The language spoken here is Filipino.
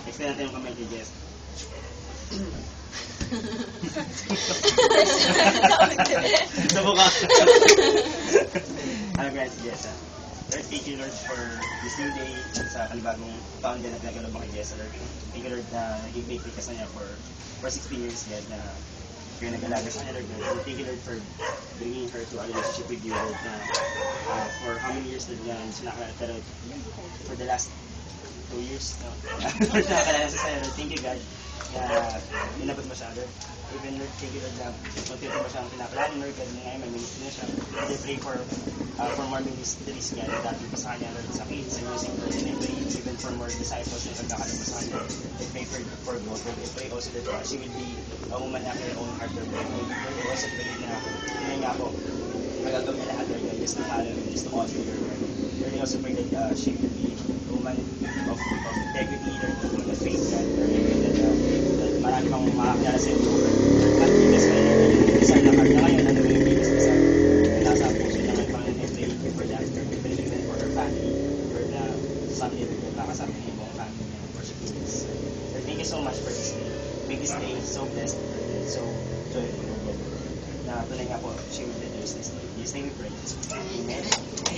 Extend natin yung kamay kay Jess. Nabuka. Congrats, Jess. Lord, thank you, Lord, for this new day sa panibagong taon din na pinagano'n mo kay Jess, Lord. Thank you, Lord, na naging faithful ka sa niya for 16 years, God, na kayo nag-alaga sa kanya, Lord. And thank you, Lord, for bringing her to a relationship with you, Lord, na for how many years, Lord, na sinakalala, pero for the last 2 years, no? Lord, nakakalala sa sa'yo, Lord. Thank you, God, na inabot mo siya, Lord. Even, Lord, thank you, Lord, na unti-unti mo siyang pinapalanin, Lord, God, na ngayon may ministry na siya. And I pray for more ministries, God, dati pa sa kanya, Lord, sa kids, sa music, Lord, and I pray even for more disciples na pagkakalang pa sa kanya. I pray for growth, Lord. I pray also that she will be a woman after her own heart, Lord. Lord, I also pray na, ngayon nga po, magagawin niya lahat, Lord, just to follow you, just to honor your word. Lord, I also pray that she will be a woman of integrity, Lord, a woman of faith, God. Lord, I pray that marami pang makakilala sa iyo, Lord. At bigas ka, Lord, yung isang na heart na ngayon, ano ba yung bigas isa na nasa puso niya ngayon, Panginoon, I pray for that, Lord. I pray even for her family, Lord, na someday, Lord, makasama niya yung buong family niya, worship Jesus. Lord, thank you so much for this day. Make this day so blessed, Lord, and so joyful, Lord, na tunay nga po, she will reduce this day. In Jesus' name we pray. Amen.